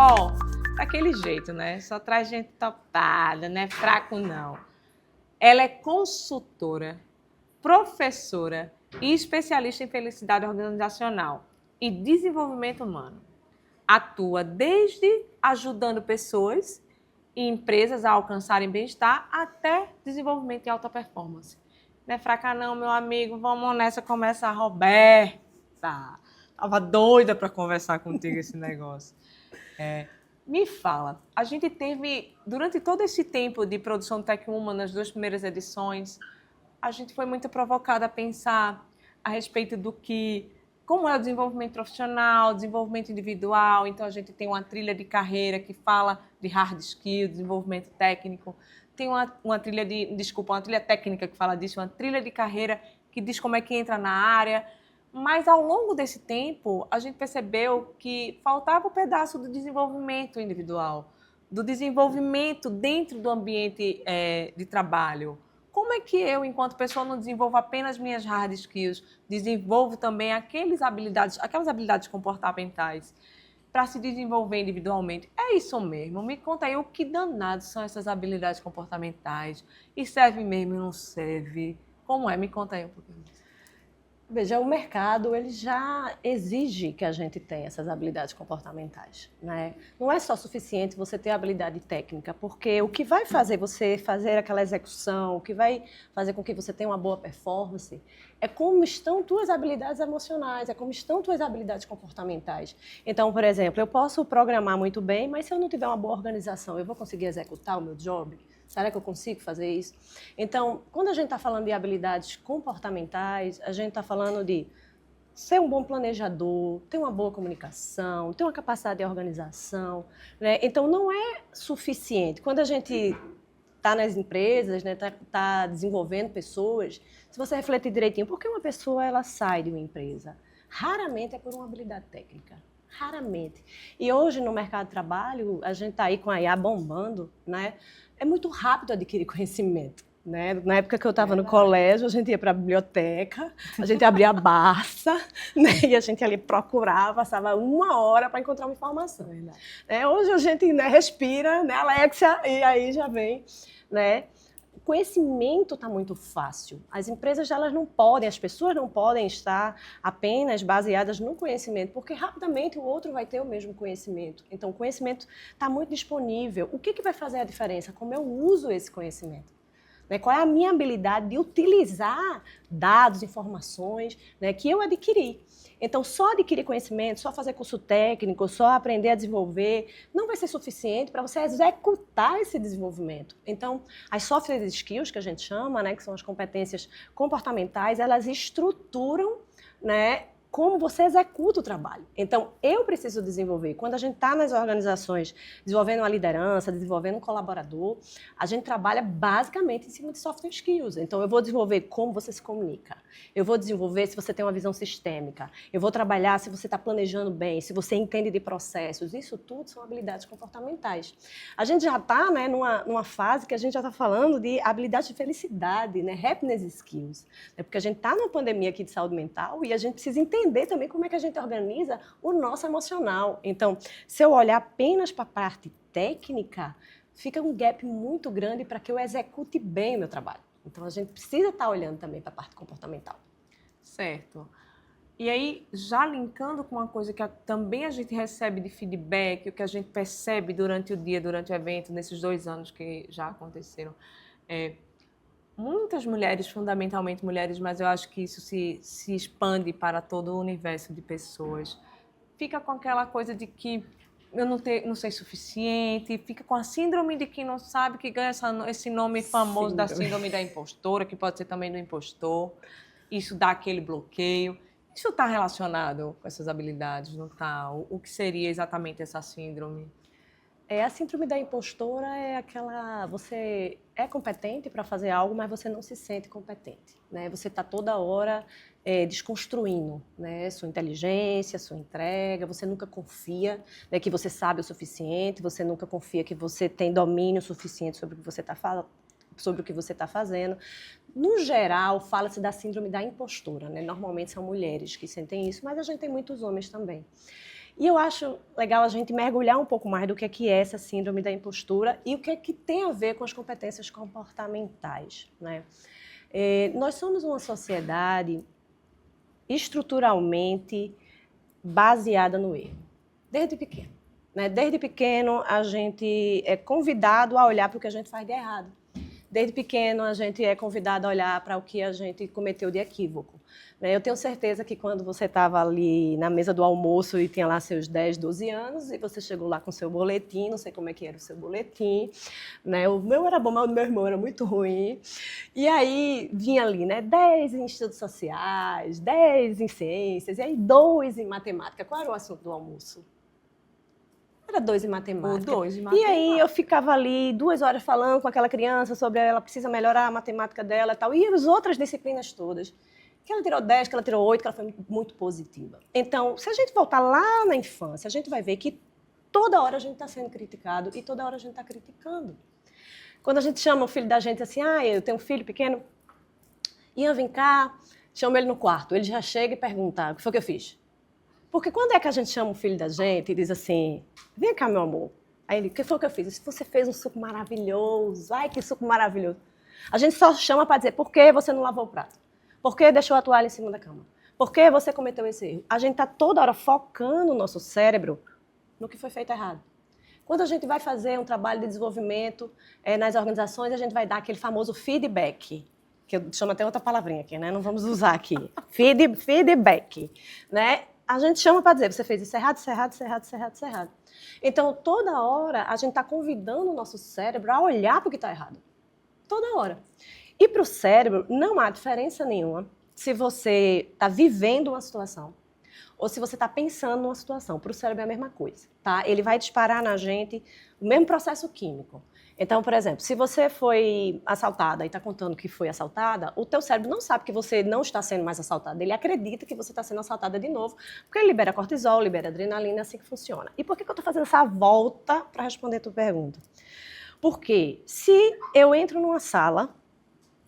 só daquele jeito, né? Só traz gente topada, não é fraco, não. Ela é consultora, professora e especialista em felicidade organizacional e desenvolvimento humano. Atua desde ajudando pessoas e empresas a alcançarem bem-estar até desenvolvimento e alta performance. Não é fraca não, meu amigo. Vamos nessa começar, Roberta. Tava doida para conversar contigo esse negócio. Me fala, a gente teve, durante todo esse tempo de produção do Tech Woman, nas 2 primeiras edições, a gente foi muito provocada a pensar a respeito do que, como é o desenvolvimento profissional, desenvolvimento individual. Então, a gente tem uma trilha de carreira que fala de hard skill, desenvolvimento técnico. Tem uma trilha técnica que fala disso, uma trilha de carreira que diz como é que entra na área. Mas, ao longo desse tempo, a gente percebeu que faltava o pedaço do desenvolvimento individual, do desenvolvimento dentro do ambiente de trabalho. Como é que eu, enquanto pessoa, não desenvolvo apenas minhas hard skills, desenvolvo também aquelas habilidades comportamentais para se desenvolver individualmente? É isso mesmo. Me conta aí o que danados são essas habilidades comportamentais. E serve mesmo e não serve? Como é? Me conta aí um pouquinho. Veja, o mercado ele já exige que a gente tenha essas habilidades comportamentais, né? Não é só suficiente você ter habilidade técnica, porque o que vai fazer você fazer aquela execução, o que vai fazer com que você tenha uma boa performance, é como estão tuas habilidades emocionais, é como estão tuas habilidades comportamentais. Então, por exemplo, eu posso programar muito bem, mas se eu não tiver uma boa organização, eu vou conseguir executar o meu job? Será que eu consigo fazer isso? Então, quando a gente está falando de habilidades comportamentais, a gente está falando de ser um bom planejador, ter uma boa comunicação, ter uma capacidade de organização, né? Então, não é suficiente. Quando a gente está nas empresas, né, tá desenvolvendo pessoas, se você refletir direitinho, por que uma pessoa ela sai de uma empresa? Raramente é por uma habilidade técnica. Raramente. E hoje, no mercado de trabalho, a gente está aí com a IA bombando, né? É muito rápido adquirir conhecimento. Né? Na época que eu estava no colégio, a gente ia para a biblioteca, a gente abria a Barça, né? E a gente ali procurava, passava 1 hora para encontrar uma informação. Hoje a gente, né, respira, né, Alexia, e aí já vem. Né? O conhecimento está muito fácil. As empresas elas não podem, as pessoas não podem estar apenas baseadas no conhecimento, porque rapidamente o outro vai ter o mesmo conhecimento. Então, o conhecimento está muito disponível. O que vai fazer a diferença? Como eu uso esse conhecimento? Né? Qual é a minha habilidade de utilizar dados, informações, né, que eu adquiri? Então, só adquirir conhecimento, só fazer curso técnico, só aprender a desenvolver, não vai ser suficiente para você executar esse desenvolvimento. Então, as soft skills, que a gente chama, né, que são as competências comportamentais, elas estruturam, né, como você executa o trabalho. Então, eu preciso desenvolver. Quando a gente está nas organizações, desenvolvendo uma liderança, desenvolvendo um colaborador, a gente trabalha basicamente em cima de soft skills. Então, eu vou desenvolver como você se comunica. Eu vou desenvolver se você tem uma visão sistêmica. Eu vou trabalhar se você está planejando bem, se você entende de processos. Isso tudo são habilidades comportamentais. A gente já está, né, numa fase que a gente já está falando de habilidades de felicidade, né, happiness skills. Né, porque a gente está numa pandemia aqui de saúde mental e a gente precisa entender também como é que a gente organiza o nosso emocional. Então, se eu olhar apenas para a parte técnica, fica um gap muito grande para que eu execute bem o meu trabalho. Então, a gente precisa estar olhando também para a parte comportamental. Certo. E aí, já linkando com uma coisa que também a gente recebe de feedback, o que a gente percebe durante o dia, durante o evento, nesses 2 anos que já aconteceram, muitas mulheres, fundamentalmente mulheres, mas eu acho que isso se expande para todo o universo de pessoas. Fica com aquela coisa de que eu não sei suficiente, fica com a síndrome de quem não sabe, que ganha esse nome famoso da síndrome da impostora, que pode ser também do impostor. Isso dá aquele bloqueio. Isso está relacionado com essas habilidades, não está? O que seria exatamente essa síndrome? A síndrome da impostora é aquela... Você é competente para fazer algo, mas você não se sente competente. Né? Você está toda hora desconstruindo, né? Sua inteligência, sua entrega. Você nunca confia, né, que você sabe o suficiente, você nunca confia que você tem domínio suficiente sobre o que você está fazendo. No geral, fala-se da síndrome da impostora. Né? Normalmente são mulheres que sentem isso, mas a gente tem muitos homens também. E eu acho legal a gente mergulhar um pouco mais do que é essa síndrome da impostura e o que é que tem a ver com as competências comportamentais, né? Nós somos uma sociedade estruturalmente baseada no erro, desde pequeno. Né? Desde pequeno, a gente é convidado a olhar para o que a gente faz de errado. Desde pequeno, a gente é convidado a olhar para o que a gente cometeu de equívoco. Eu tenho certeza que quando você estava ali na mesa do almoço e tinha lá seus 10, 12 anos, e você chegou lá com seu boletim, não sei como é que era o seu boletim, né? O meu era bom, mas o meu irmão era muito ruim. E aí vinha ali, né? 10 em estudos sociais, 10 em ciências, e aí 2 em matemática. Qual era o assunto do almoço? Era 2 em matemática. O 2 em matemática. E aí eu ficava ali 2 horas falando com aquela criança sobre ela precisa melhorar a matemática dela e tal. E as outras disciplinas todas. Que ela tirou 10, que ela tirou 8, que ela foi muito positiva. Então, se a gente voltar lá na infância, a gente vai ver que toda hora a gente está sendo criticado e toda hora a gente está criticando. Quando a gente chama o filho da gente assim, eu tenho um filho pequeno, Ian, vem cá, chama ele no quarto. Ele já chega e pergunta, o que foi que eu fiz? Porque quando é que a gente chama o filho da gente e diz assim, vem cá, meu amor. Aí ele, o que foi que eu fiz? Você fez um suco maravilhoso. Ai, que suco maravilhoso. A gente só chama para dizer, por que você não lavou o prato? Por que deixou a toalha em cima da cama? Por que você cometeu esse erro? A gente está toda hora focando o nosso cérebro no que foi feito errado. Quando a gente vai fazer um trabalho de desenvolvimento nas organizações, a gente vai dar aquele famoso feedback, que eu chamo até outra palavrinha aqui, né? Não vamos usar aqui. Feedback, né? A gente chama para dizer, você fez isso errado, isso errado, isso errado, isso errado, isso errado. Então, toda hora, a gente está convidando o nosso cérebro a olhar para o que está errado. Toda hora. E para o cérebro, não há diferença nenhuma se você está vivendo uma situação ou se você está pensando numa situação. Para o cérebro é a mesma coisa, tá? Ele vai disparar na gente o mesmo processo químico. Então, por exemplo, se você foi assaltada e está contando que foi assaltada, o teu cérebro não sabe que você não está sendo mais assaltada. Ele acredita que você está sendo assaltada de novo, porque ele libera cortisol, libera adrenalina, é assim que funciona. E por que eu estou fazendo essa volta para responder a tua pergunta? Porque se eu entro numa sala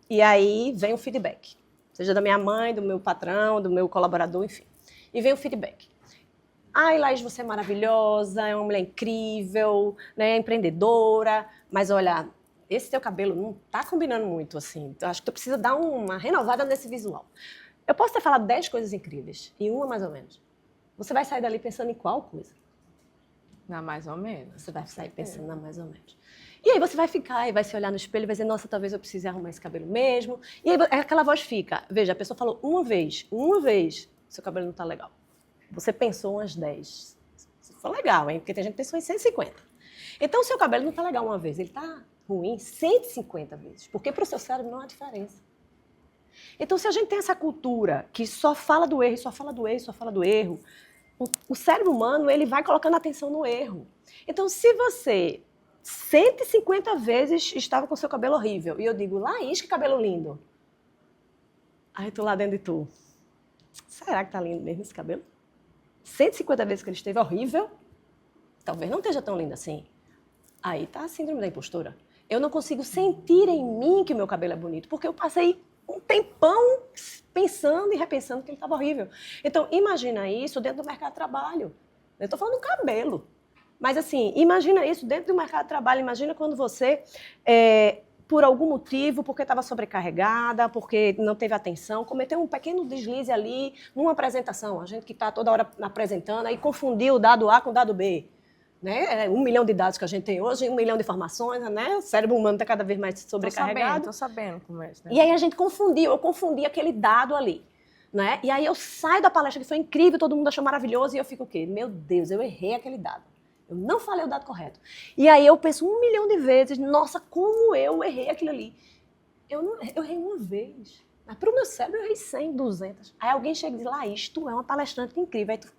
e aí vem o feedback, seja da minha mãe, do meu patrão, do meu colaborador, enfim, e vem o feedback. Ai, Laís, você é maravilhosa, é uma mulher incrível, né, empreendedora, mas olha, esse teu cabelo não tá combinando muito, assim. Eu acho que tu precisa dar uma renovada nesse visual. Eu posso ter falado 10 coisas incríveis, e uma mais ou menos. Você vai sair dali pensando em qual coisa? Na mais ou menos. Você vai sair pensando na mais ou menos. E aí você vai ficar e vai se olhar no espelho e vai dizer, nossa, talvez eu precise arrumar esse cabelo mesmo. E aí aquela voz fica, veja, a pessoa falou uma vez, seu cabelo não tá legal. Você pensou umas 10. Isso foi legal, hein? Porque tem gente que pensou em 150. Então, o seu cabelo não está legal uma vez, ele está ruim 150 vezes. Porque para o seu cérebro não há diferença. Então, se a gente tem essa cultura que só fala do erro, só fala do erro, só fala do erro, o cérebro humano ele vai colocando atenção no erro. Então, se você 150 vezes estava com o seu cabelo horrível, e eu digo, Laís, que cabelo lindo. Aí, tu lá dentro de tu. Será que tá lindo mesmo esse cabelo? 150 vezes que ele esteve horrível, talvez não esteja tão lindo assim. Aí está a síndrome da impostora. Eu não consigo sentir em mim que o meu cabelo é bonito, porque eu passei um tempão pensando e repensando que ele estava horrível. Então, imagina isso dentro do mercado de trabalho. Eu estou falando do cabelo. Mas, assim, imagina isso dentro do mercado de trabalho. Imagina quando você, por algum motivo, porque estava sobrecarregada, porque não teve atenção, cometeu um pequeno deslize ali numa apresentação. A gente que está toda hora apresentando, aí confundiu o dado A com o dado B. Né? 1 milhão de dados que a gente tem hoje, 1 milhão de informações, né? O cérebro humano está cada vez mais sobrecarregado. Estou sabendo como é isso. Né? E aí a gente eu confundi aquele dado ali. Né? E aí eu saio da palestra que foi incrível, todo mundo achou maravilhoso, e eu fico o quê? Meu Deus, eu errei aquele dado. Eu não falei o dado correto. E aí eu penso 1 milhão de vezes, nossa, como eu errei aquilo ali. Eu errei uma vez. Mas para o meu cérebro eu errei 100, 200. Aí alguém chega e diz, Laís, tu é uma palestrante incrível. Aí tu,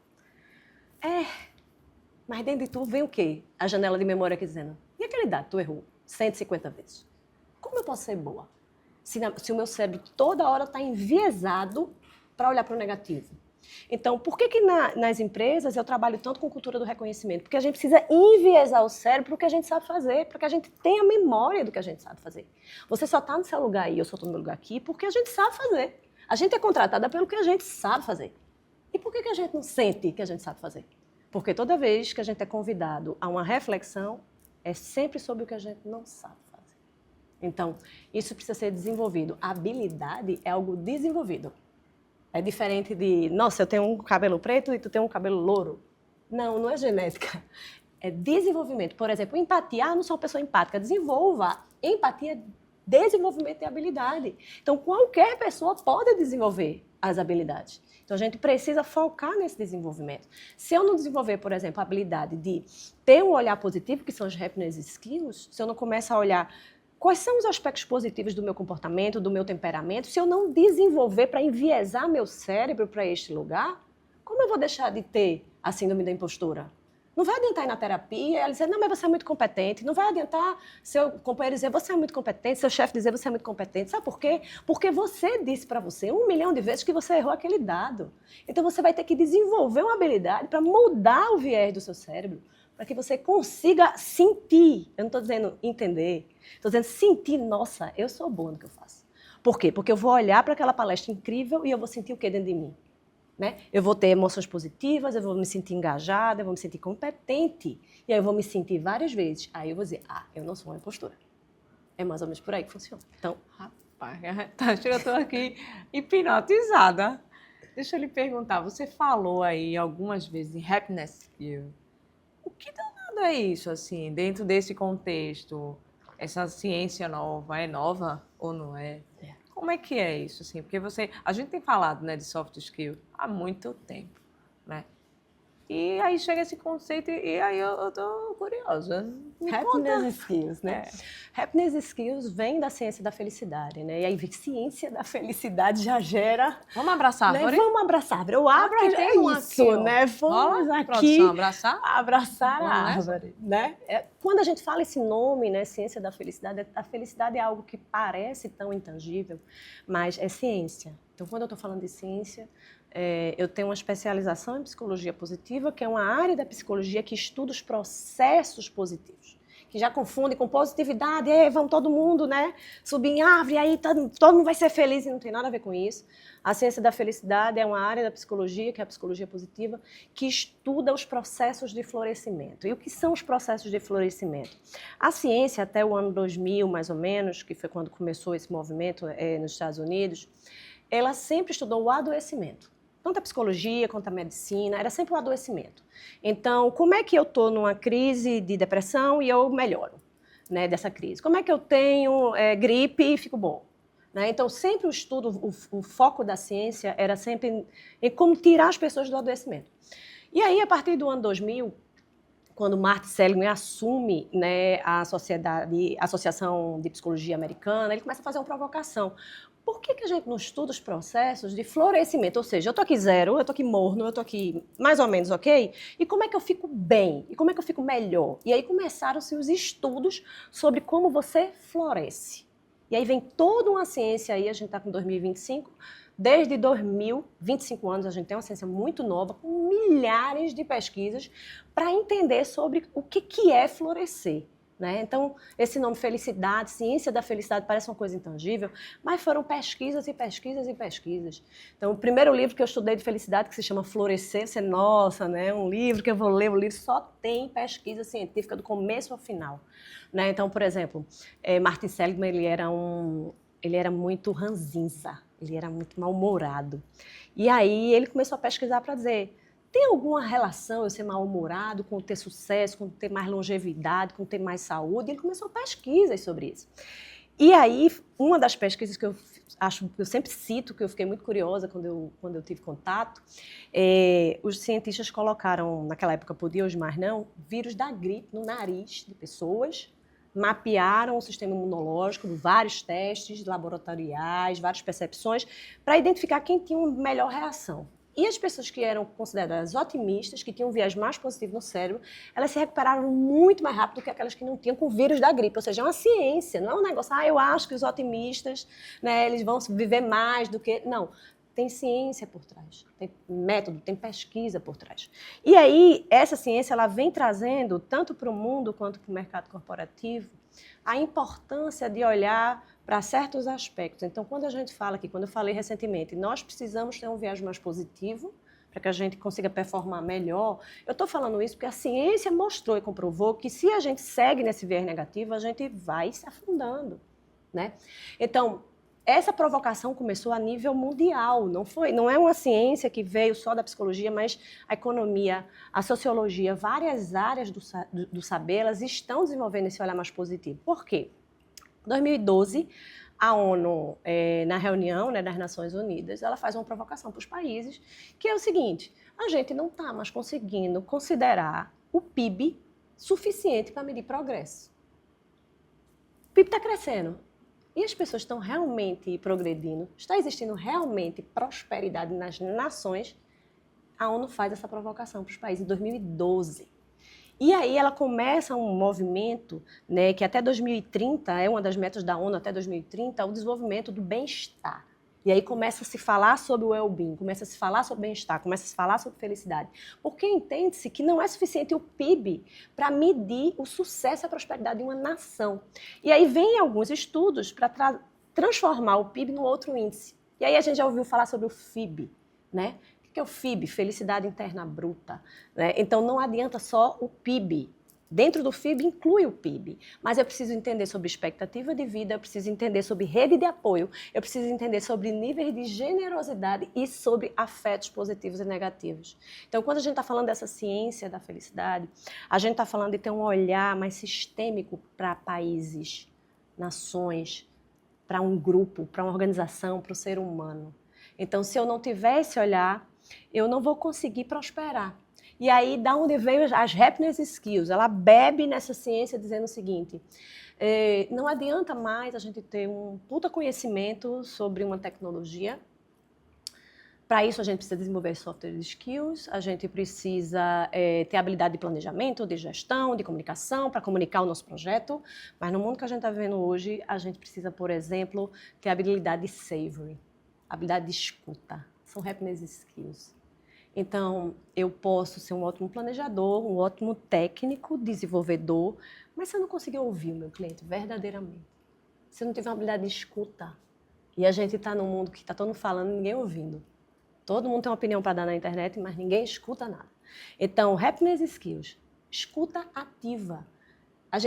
mas dentro de tu vem o quê? A janela de memória aqui dizendo, e aquele dado tu errou 150 vezes? Como eu posso ser boa? Se o meu cérebro toda hora está enviesado para olhar para o negativo. Então, por que nas empresas eu trabalho tanto com cultura do reconhecimento? Porque a gente precisa enviesar o cérebro para o que a gente sabe fazer, para que a gente tenha memória do que a gente sabe fazer. Você só está no seu lugar aí, eu só estou no meu lugar aqui, porque a gente sabe fazer. A gente é contratada pelo que a gente sabe fazer. E por que a gente não sente que a gente sabe fazer? Porque toda vez que a gente é convidado a uma reflexão, é sempre sobre o que a gente não sabe fazer. Então, isso precisa ser desenvolvido. A habilidade é algo desenvolvido. É diferente de, nossa, eu tenho um cabelo preto e tu tem um cabelo louro. Não, não é genética. É desenvolvimento. Por exemplo, empatia. Ah, não sou uma pessoa empática. Desenvolva. Empatia é desenvolvimento de habilidade. Então, qualquer pessoa pode desenvolver as habilidades. Então, a gente precisa focar nesse desenvolvimento. Se eu não desenvolver, por exemplo, a habilidade de ter um olhar positivo, que são os happiness skills, se eu não começar a olhar quais são os aspectos positivos do meu comportamento, do meu temperamento, se eu não desenvolver para enviesar meu cérebro para este lugar, como eu vou deixar de ter a síndrome da impostora? Não vai adiantar ir na terapia, ela dizer, não, mas você é muito competente. Não vai adiantar seu companheiro dizer, você é muito competente, seu chefe dizer, você é muito competente. Sabe por quê? Porque você disse para você 1 milhão de vezes que você errou aquele dado. Então, você vai ter que desenvolver uma habilidade para mudar o viés do seu cérebro, para que você consiga sentir. Eu não estou dizendo entender, estou dizendo sentir, nossa, eu sou boa no que eu faço. Por quê? Porque eu vou olhar para aquela palestra incrível e eu vou sentir o que dentro de mim? Né? Eu vou ter emoções positivas, eu vou me sentir engajada, eu vou me sentir competente. E aí eu vou me sentir várias vezes. Aí eu vou dizer, eu não sou uma impostora. É mais ou menos por aí que funciona. Então, rapaz, eu estou aqui hipnotizada. Deixa eu lhe perguntar, você falou aí algumas vezes em happiness skill. O que danado é isso, assim, dentro desse contexto? Essa ciência nova, é nova ou não é? Como é que é isso, assim? Porque a gente tem falado, né, de soft skill há muito tempo, né? E aí chega esse conceito e aí eu tô curiosa. Me conta. happiness skills, né? Happiness skills vem da ciência da felicidade, né? E aí, ciência da felicidade já gera... Vamos abraçar a árvore? Vamos abraçar a árvore. O árvore é isso, aqui, né? Vamos aqui produção, abraçar a árvore, né? Quando a gente fala esse nome, né, ciência da felicidade, a felicidade é algo que parece tão intangível, mas é ciência. Então, quando eu estou falando de ciência, eu tenho uma especialização em psicologia positiva, que é uma área da psicologia que estuda os processos positivos, que já confunde com positividade, vamos todo mundo, né, subir em árvore, aí todo mundo vai ser feliz, e não tem nada a ver com isso. A ciência da felicidade é uma área da psicologia, que é a psicologia positiva, que estuda os processos de florescimento. E o que são os processos de florescimento? A ciência, até o ano 2000, mais ou menos, que foi quando começou esse movimento nos Estados Unidos, ela sempre estudou o adoecimento. Tanto a psicologia quanto a medicina, era sempre o adoecimento. Então, como é que eu estou numa crise de depressão e eu melhoro, né, dessa crise? Como é que eu tenho gripe e fico bom? Né? Então, sempre o estudo, o foco da ciência era sempre em como tirar as pessoas do adoecimento. E aí, a partir do ano 2000, quando Martin Seligman assume, né, a Associação de Psicologia Americana, ele começa a fazer uma provocação. Por que a gente não estuda os processos de florescimento? Ou seja, eu estou aqui zero, eu estou aqui morno, eu estou aqui mais ou menos ok, e como é que eu fico bem? E como é que eu fico melhor? E aí começaram-se os estudos sobre como você floresce. E aí vem toda uma ciência aí, a gente está com 2025, desde 2000, 25 anos, a gente tem uma ciência muito nova, com milhares de pesquisas para entender sobre o que é florescer. Né? Então, esse nome felicidade, ciência da felicidade, parece uma coisa intangível, mas foram pesquisas e pesquisas e pesquisas. Então, o primeiro livro que eu estudei de felicidade, que se chama Florescer, você, nossa, né? Um livro que eu vou ler, o livro só tem pesquisa científica do começo ao final. Né? Então, por exemplo, Martin Seligman, ele era muito ranzinza, ele era muito mal-humorado. E aí ele começou a pesquisar para dizer... Tem alguma relação eu ser mal-humorado com ter sucesso, com ter mais longevidade, com ter mais saúde? Ele começou pesquisas sobre isso. E aí, uma das pesquisas que eu sempre cito, que eu fiquei muito curiosa quando eu tive contato, os cientistas colocaram, naquela época podia, hoje mais não, vírus da gripe no nariz de pessoas, mapearam o sistema imunológico, vários testes laboratoriais, várias percepções, para identificar quem tinha uma melhor reação. E as pessoas que eram consideradas otimistas, que tinham um viés mais positivo no cérebro, elas se recuperaram muito mais rápido do que aquelas que não tinham com o vírus da gripe. Ou seja, é uma ciência, não é um negócio, eu acho que os otimistas, né, eles vão viver mais do que... Não, tem ciência por trás, tem método, tem pesquisa por trás. E aí, essa ciência ela vem trazendo, tanto para o mundo quanto para o mercado corporativo, a importância de olhar para certos aspectos. Então, quando a gente fala aqui, quando eu falei recentemente, nós precisamos ter um viés mais positivo para para que a gente consiga performar melhor, eu estou falando isso porque a ciência mostrou e comprovou que se a gente segue nesse viés negativo, a gente vai se afundando, né? Então, essa provocação começou a nível mundial, não é uma ciência que veio só da psicologia, mas a economia, a sociologia, várias áreas do saber, elas estão desenvolvendo esse olhar mais positivo. Por quê? Em 2012, a ONU, na reunião, né, das Nações Unidas, ela faz uma provocação para os países, que é o seguinte: a gente não está mais conseguindo considerar o PIB suficiente para medir progresso. O PIB está crescendo. E as pessoas estão realmente progredindo? Está existindo realmente prosperidade nas nações? A ONU faz essa provocação para os países em 2012. E aí ela começa um movimento, né, que até 2030, é uma das metas da ONU até 2030, o desenvolvimento do bem-estar. E aí começa a se falar sobre o well-being, começa a se falar sobre bem-estar, começa a se falar sobre felicidade. Porque entende-se que não é suficiente o PIB para medir o sucesso e a prosperidade de uma nação. E aí vem alguns estudos para transformar o PIB num outro índice. E aí a gente já ouviu falar sobre o FIB, né? O que é o FIB? Felicidade Interna Bruta, né? Então não adianta só o PIB. Dentro do FIB inclui o PIB, mas eu preciso entender sobre expectativa de vida, eu preciso entender sobre rede de apoio, eu preciso entender sobre níveis de generosidade e sobre afetos positivos e negativos. Então, quando a gente está falando dessa ciência da felicidade, a gente está falando de ter um olhar mais sistêmico para países, nações, para um grupo, para uma organização, para o ser humano. Então, se eu não tiver esse olhar, eu não vou conseguir prosperar. E aí, da onde veio as happiness skills? Ela bebe nessa ciência dizendo o seguinte: não adianta mais a gente ter um puta conhecimento sobre uma tecnologia. Para isso, a gente precisa desenvolver software skills, a gente precisa ter habilidade de planejamento, de gestão, de comunicação, para comunicar o nosso projeto. Mas no mundo que a gente está vivendo hoje, a gente precisa, por exemplo, ter habilidade de savory, habilidade de escuta. São happiness skills. Então, eu posso ser um ótimo planejador, um ótimo técnico, desenvolvedor, mas se eu não conseguir ouvir o meu cliente verdadeiramente, se eu não tiver uma habilidade de escuta, e a gente está num mundo que está todo mundo falando e ninguém ouvindo. Todo mundo tem uma opinião para dar na internet, mas ninguém escuta nada. Então, happiness skills, escuta ativa.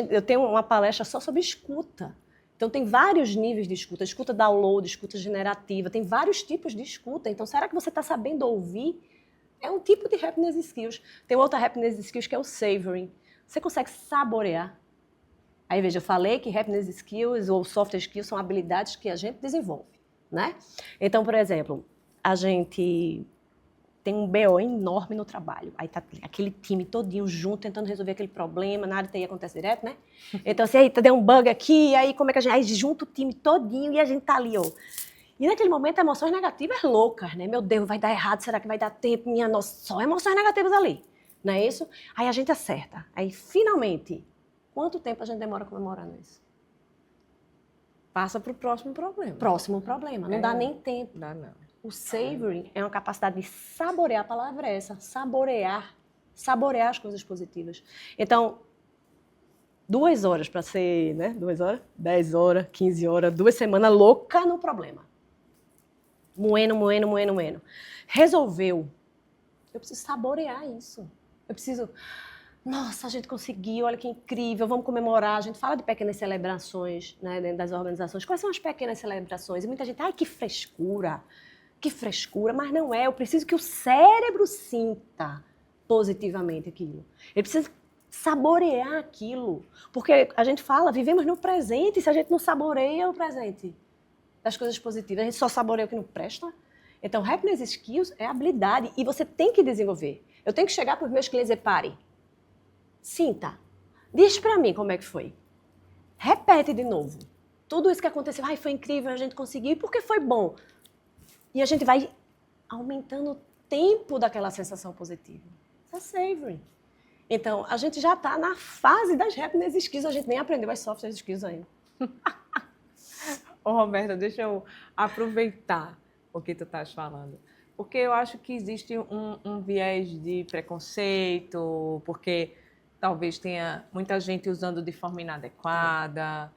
Eu tenho uma palestra só sobre escuta. Então, tem vários níveis de escuta. Escuta download, escuta generativa, tem vários tipos de escuta. Então, será que você está sabendo ouvir? É um tipo de happiness skills. Tem outra happiness skills que é o savoring. Você consegue saborear. Aí, veja, eu falei que happiness skills ou soft skills são habilidades que a gente desenvolve, né? Então, por exemplo, a gente tem um BO enorme no trabalho. Aí tá aquele time todinho junto, tentando resolver aquele problema, nada de TI acontece direto, né? Então, assim, aí deu um bug aqui, aí como é que a gente... Aí junta o time todinho e a gente tá ali, ó. E naquele momento, emoções negativas loucas, né? Meu Deus, vai dar errado, será que vai dar tempo? Minha nossa, só emoções negativas ali, não é isso? Aí a gente acerta. Aí, finalmente, quanto tempo a gente demora comemorando isso? Passa para o próximo problema. Próximo problema, não dá nem tempo. Dá não. O savoring é uma capacidade de saborear, a palavra é essa, saborear as coisas positivas. Então, 2 horas para ser, né? 2 horas, 10 horas, 15 horas, 2 semanas louca no problema. Moendo. Resolveu. Eu preciso saborear isso. Eu preciso... Nossa, a gente conseguiu, olha que incrível, vamos comemorar. A gente fala de pequenas celebrações, né, dentro das organizações. Quais são as pequenas celebrações? E muita gente, ai, que frescura, mas não é. Eu preciso que o cérebro sinta positivamente aquilo. Ele precisa saborear aquilo. Porque a gente fala, vivemos no presente, se a gente não saboreia o presente das coisas positivas, a gente só saboreia o que não presta. Então, happiness skills é habilidade e você tem que desenvolver. Eu tenho que chegar para os meus clientes e dizer, pare, sinta, diz para mim como é que foi. Repete de novo. Tudo isso que aconteceu, ai, foi incrível, a gente conseguiu, porque foi bom. E a gente vai aumentando o tempo daquela sensação positiva. Isso é savoring. Então, a gente já está na fase das happiness skills, a gente nem aprendeu as soft skills ainda. Ô, Roberta, deixa eu aproveitar o que tu estás falando. Porque eu acho que existe um viés de preconceito, porque talvez tenha muita gente usando de forma inadequada,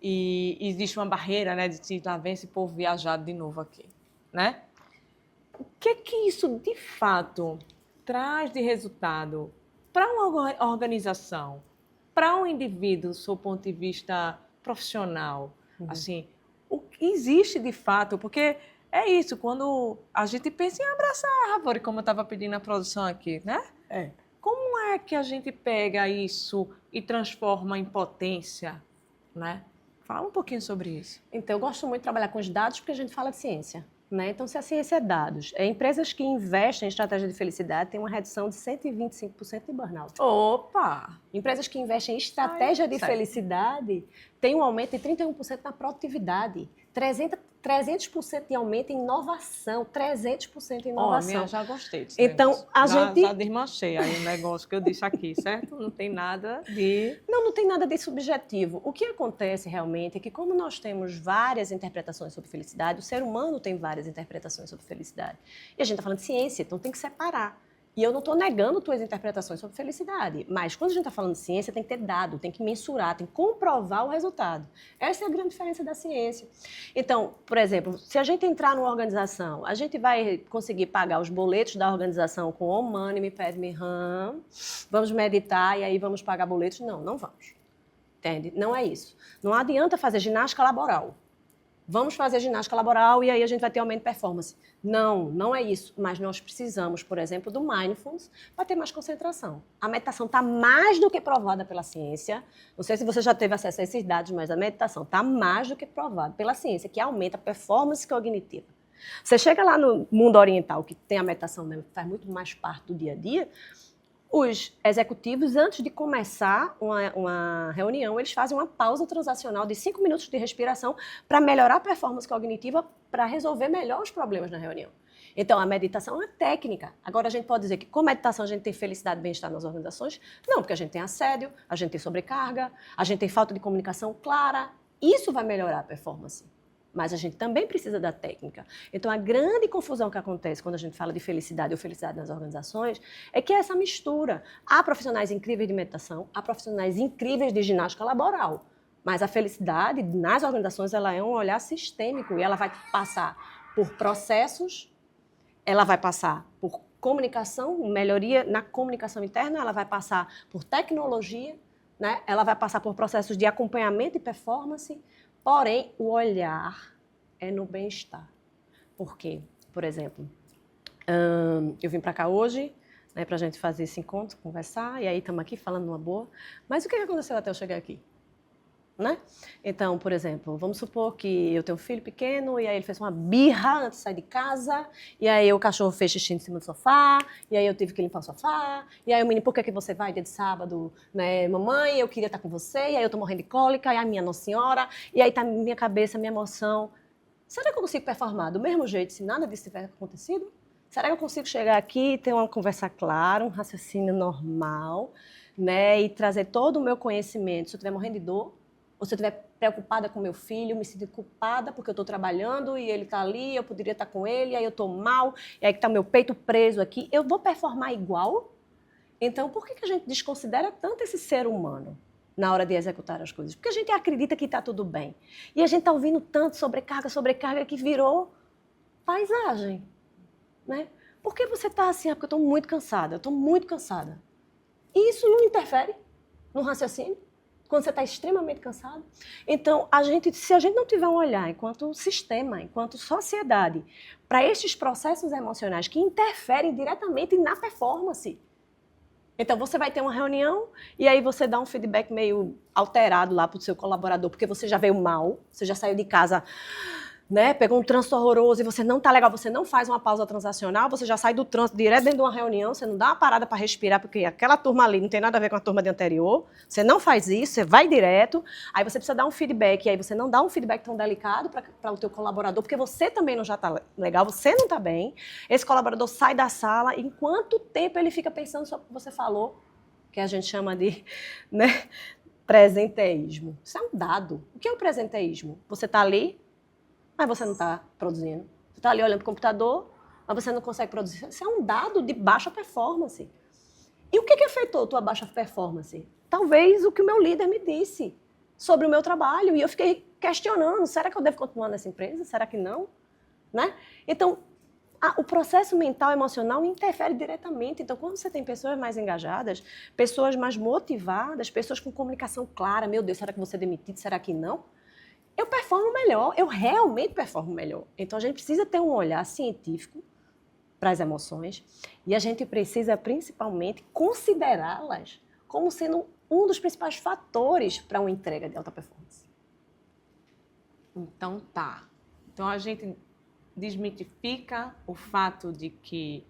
e existe uma barreira, né, de lá vem esse povo viajado de novo aqui, né? o que isso, de fato, traz de resultado para uma organização, para um indivíduo, do seu ponto de vista profissional? Assim, o que existe de fato? Porque é isso, quando a gente pensa em abraçar a árvore, como eu estava pedindo na produção aqui, né? Como é que a gente pega isso e transforma em potência, né? Fala um pouquinho sobre isso. Então, eu gosto muito de trabalhar com os dados porque a gente fala de ciência. Né? Então, se a ciência é dados, empresas que investem em estratégia de felicidade têm uma redução de 125% de burnout. Opa! Empresas que investem em estratégia de certo. felicidade têm um aumento de 31% na produtividade, 300% de aumento em inovação, 300% em inovação. Eu já gostei disso. Então, já desmanchei aí o negócio que eu disse aqui, certo? Não tem nada de... Não tem nada de subjetivo. O que acontece realmente é que, como nós temos várias interpretações sobre felicidade, o ser humano tem várias interpretações sobre felicidade. E a gente está falando de ciência, então tem que separar. E eu não estou negando tuas interpretações sobre felicidade, mas quando a gente está falando de ciência, tem que ter dado, tem que mensurar, tem que comprovar o resultado. Essa é a grande diferença da ciência. Então, por exemplo, se a gente entrar numa organização, a gente vai conseguir pagar os boletos da organização com Om Mani Padme Hum, vamos meditar e aí vamos pagar boletos? Não, não vamos. Entende? Não é isso. Não adianta fazer ginástica laboral. Vamos fazer ginástica laboral e aí a gente vai ter aumento de performance. Não, não é isso. Mas nós precisamos, por exemplo, do mindfulness para ter mais concentração. A meditação está mais do que provada pela ciência. Não sei se você já teve acesso a esses dados, mas a meditação está mais do que provada pela ciência, que aumenta a performance cognitiva. Você chega lá no mundo oriental, que tem a meditação mesmo, que faz muito mais parte do dia a dia, os executivos, antes de começar uma reunião, eles fazem uma pausa transacional de 5 minutos de respiração para melhorar a performance cognitiva, para resolver melhor os problemas na reunião. Então, a meditação é uma técnica. Agora, a gente pode dizer que com meditação a gente tem felicidade e bem-estar nas organizações? Não, porque a gente tem assédio, a gente tem sobrecarga, a gente tem falta de comunicação clara. Isso vai melhorar a performance. Mas a gente também precisa da técnica. Então, a grande confusão que acontece quando a gente fala de felicidade ou felicidade nas organizações é que é essa mistura. Há profissionais incríveis de meditação, há profissionais incríveis de ginástica laboral, mas a felicidade nas organizações ela é um olhar sistêmico e ela vai passar por processos, ela vai passar por comunicação, melhoria na comunicação interna, ela vai passar por tecnologia, né? Ela vai passar por processos de acompanhamento e performance. Porém, o olhar é no bem-estar. Por quê? Por exemplo, eu vim para cá hoje, né, para a gente fazer esse encontro, conversar, e aí estamos aqui falando numa boa. Mas o que aconteceu até eu chegar aqui? Né? Então, por exemplo, vamos supor que eu tenho um filho pequeno e aí ele fez uma birra antes de sair de casa, e aí o cachorro fez xixi em cima do sofá, e aí eu tive que limpar o sofá, e aí o menino, por que você vai dia de sábado, né, mamãe, eu queria estar com você, e aí eu tô morrendo de cólica, e a minha Nossa Senhora, e aí tá minha cabeça, minha emoção. Será que eu consigo performar do mesmo jeito se nada disso tiver acontecido? Será que eu consigo chegar aqui e ter uma conversa clara, um raciocínio normal, né, e trazer todo o meu conhecimento se eu estiver morrendo de dor? Ou se eu estiver preocupada com meu filho, me sinto culpada porque eu estou trabalhando e ele está ali, eu poderia estar com ele, aí eu estou mal, e aí está meu peito preso aqui, eu vou performar igual? Então, por que a gente desconsidera tanto esse ser humano na hora de executar as coisas? Porque a gente acredita que está tudo bem. E a gente está ouvindo tanto sobrecarga, que virou paisagem. Né? Por que você está assim? Porque eu estou muito cansada, E isso não interfere no raciocínio? Quando você está extremamente cansado. Então, se a gente não tiver um olhar enquanto sistema, enquanto sociedade, para estes processos emocionais que interferem diretamente na performance. Então, você vai ter uma reunião e aí você dá um feedback meio alterado lá para o seu colaborador, porque você já veio mal, você já saiu de casa, né, pegou um trânsito horroroso e você não está legal, você não faz uma pausa transacional, você já sai do trânsito direto dentro de uma reunião, você não dá uma parada para respirar, porque aquela turma ali não tem nada a ver com a turma de anterior, você não faz isso, você vai direto, aí você precisa dar um feedback, e aí você não dá um feedback tão delicado para o teu colaborador, porque você também não já está legal, você não está bem, esse colaborador sai da sala, em quanto tempo ele fica pensando sobre o que você falou, que a gente chama de, né, presenteísmo. Isso é um dado. O que é o presenteísmo? Você está ali, mas você não está produzindo. Você está ali olhando para o computador, mas você não consegue produzir. Isso é um dado de baixa performance. E o que afetou a tua baixa performance? Talvez o que o meu líder me disse sobre o meu trabalho. E eu fiquei questionando, será que eu devo continuar nessa empresa? Será que não? Né? Então, o processo mental e emocional interfere diretamente. Então, quando você tem pessoas mais engajadas, pessoas mais motivadas, pessoas com comunicação clara, meu Deus, será que vou ser demitido? Será que não? Eu performo melhor, eu realmente performo melhor. Então, a gente precisa ter um olhar científico para as emoções e a gente precisa, principalmente, considerá-las como sendo um dos principais fatores para uma entrega de alta performance. Então, tá. Então, a gente desmitifica o fato de que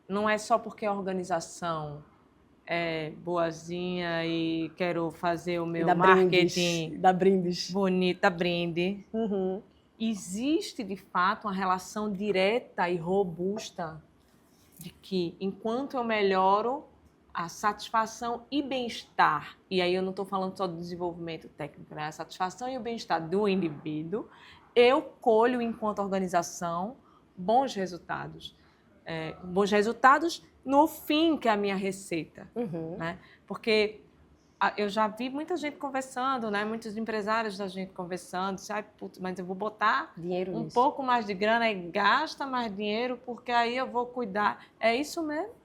não é só porque a organização é boazinha e quero fazer o meu marketing Da brindes. bonito, da brinde. Uhum. Existe, de fato, uma relação direta e robusta de que, enquanto eu melhoro a satisfação e bem-estar, e aí eu não estou falando só do desenvolvimento técnico, né? A satisfação e o bem-estar do indivíduo, eu colho, enquanto organização, bons resultados. Bons resultados no fim, que é a minha receita. Uhum. Né? Porque eu já vi muita gente conversando, né? Muitos empresários da gente conversando, disse, putz, mas eu vou botar Dinheiro um nisso. pouco mais de grana e gasta mais dinheiro, porque aí eu vou cuidar. É isso mesmo?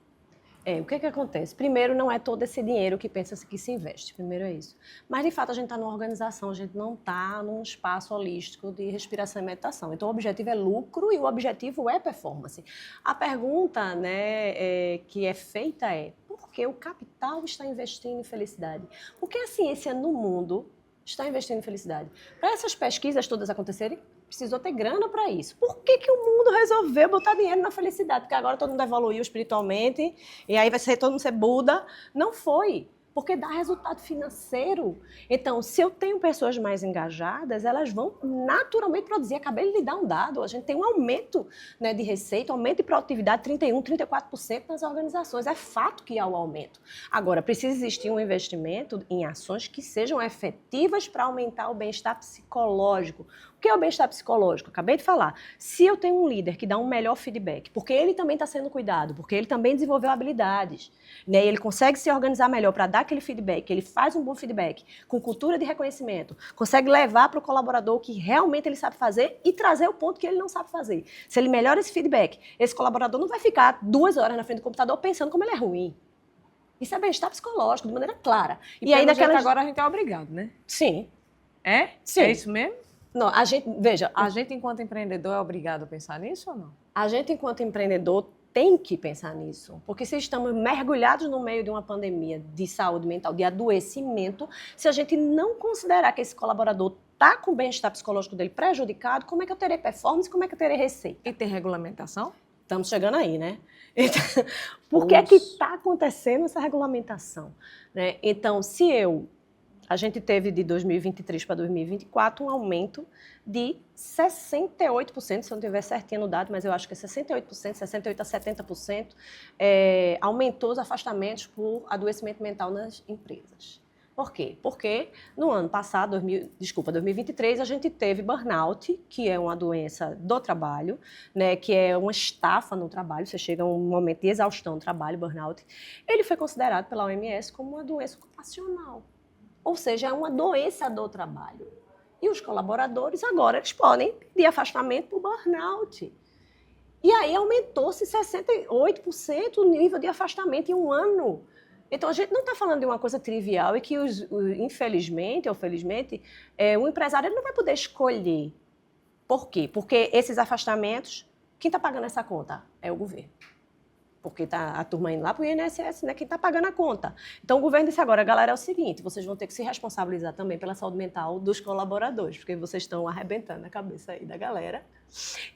O que acontece? Primeiro, não é todo esse dinheiro que pensa que se investe. Primeiro é isso. Mas, de fato, a gente está numa organização, a gente não está num espaço holístico de respiração e meditação. Então, o objetivo é lucro e o objetivo é performance. A pergunta, né, que é feita é: por que o capital está investindo em felicidade? Por que a ciência no mundo está investindo em felicidade? Para essas pesquisas todas acontecerem, precisou ter grana para isso. Por que o mundo resolveu botar dinheiro na felicidade? Porque agora todo mundo evoluiu espiritualmente e aí vai ser todo mundo ser Buda. Não foi. Porque dá resultado financeiro. Então, se eu tenho pessoas mais engajadas, elas vão naturalmente produzir. Acabei de lhe dar um dado. A gente tem um aumento, né, de receita, aumento de produtividade, 31%, 34% nas organizações. É fato que há o aumento. Agora, precisa existir um investimento em ações que sejam efetivas para aumentar o bem-estar psicológico. O que é o bem-estar psicológico? Acabei de falar. Se eu tenho um líder que dá um melhor feedback, porque ele também está sendo cuidado, porque ele também desenvolveu habilidades, né, ele consegue se organizar melhor para dar aquele feedback, ele faz um bom feedback, com cultura de reconhecimento, consegue levar para o colaborador o que realmente ele sabe fazer e trazer o ponto que ele não sabe fazer. Se ele melhora esse feedback, esse colaborador não vai ficar 2 horas na frente do computador pensando como ele é ruim. Isso é bem-estar psicológico, de maneira clara. E aí agora a gente é obrigado, né? Sim. É? Sim. É isso mesmo? Não, veja... A gente, enquanto empreendedor, é obrigado a pensar nisso ou não? A gente, enquanto empreendedor, tem que pensar nisso. Porque se estamos mergulhados no meio de uma pandemia de saúde mental, de adoecimento, se a gente não considerar que esse colaborador está com o bem-estar psicológico dele prejudicado, como é que eu terei performance, como é que eu terei receita? E tem regulamentação? Estamos chegando aí, né? Então, por que é que está acontecendo essa regulamentação? Né? Então, a gente teve de 2023 para 2024 um aumento de 68%, se eu não estiver certinho no dado, mas eu acho que é 68%, 68% a 70%, aumentou os afastamentos por adoecimento mental nas empresas. Por quê? Porque no ano passado, 2023, a gente teve burnout, que é uma doença do trabalho, né, que é uma estafa no trabalho, você chega a um momento de exaustão no trabalho, burnout. Ele foi considerado pela OMS como uma doença ocupacional. Ou seja, é uma doença do trabalho. E os colaboradores agora eles podem pedir afastamento por burnout. E aí aumentou-se 68% o nível de afastamento em um ano. Então, a gente não está falando de uma coisa trivial e que, infelizmente ou felizmente, o empresário ele não vai poder escolher. Por quê? Porque esses afastamentos, quem está pagando essa conta? É o governo. Porque tá a turma indo lá para o INSS, né, quem está pagando a conta. Então, o governo disse agora, galera, é o seguinte, vocês vão ter que se responsabilizar também pela saúde mental dos colaboradores, porque vocês estão arrebentando a cabeça aí da galera.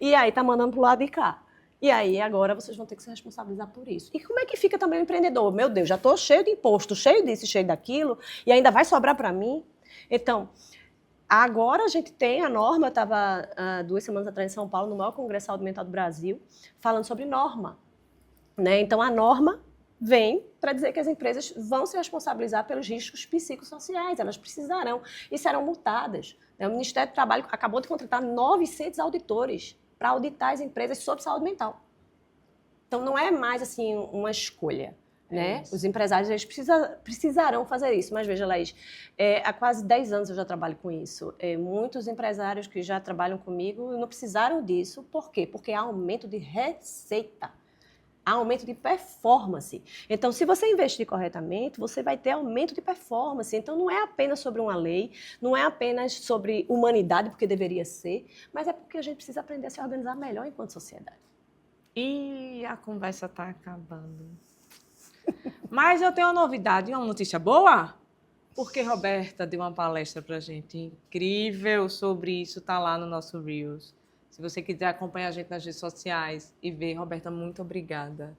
E aí está mandando para o lado de cá. E aí, agora, vocês vão ter que se responsabilizar por isso. E como é que fica também o empreendedor? Meu Deus, já estou cheio de imposto, cheio disso, cheio daquilo, e ainda vai sobrar para mim? Então, agora a gente tem a norma, eu estava 2 semanas atrás em São Paulo, no maior congresso de saúde mental do Brasil, falando sobre norma. Né? Então, a norma vem para dizer que as empresas vão se responsabilizar pelos riscos psicossociais, elas precisarão e serão multadas. O Ministério do Trabalho acabou de contratar 900 auditores para auditar as empresas sobre saúde mental. Então, não é mais assim uma escolha. né? isso. Os empresários eles precisarão fazer isso. Mas veja, Laís, há quase 10 anos eu já trabalho com isso. Muitos empresários que já trabalham comigo não precisaram disso. Por quê? Porque há aumento de receita. Há aumento de performance. Então, se você investir corretamente, você vai ter aumento de performance. Então, não é apenas sobre uma lei, não é apenas sobre humanidade, porque deveria ser, mas é porque a gente precisa aprender a se organizar melhor enquanto sociedade. E a conversa está acabando. Mas eu tenho uma novidade, uma notícia boa, porque Roberta deu uma palestra para a gente incrível sobre isso, está lá no nosso Reels. Se você quiser acompanhar a gente nas redes sociais e ver, Roberta, muito obrigada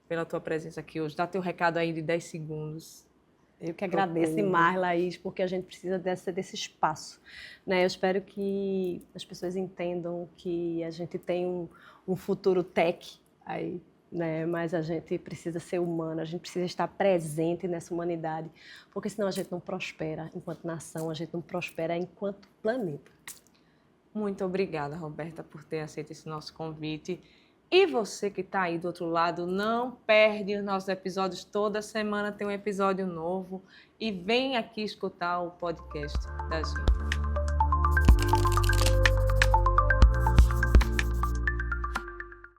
pela tua presença aqui hoje. Dá teu recado aí de 10 segundos. Eu que agradeço demais, Laís, porque a gente precisa desse espaço, né? Eu espero que as pessoas entendam que a gente tem um futuro tech aí, né? Mas a gente precisa ser humano, a gente precisa estar presente nessa humanidade, porque senão a gente não prospera enquanto nação, a gente não prospera enquanto planeta. Muito obrigada, Roberta, por ter aceito esse nosso convite. E você que está aí do outro lado, não perde os nossos episódios. Toda semana tem um episódio novo. E vem aqui escutar o podcast da gente.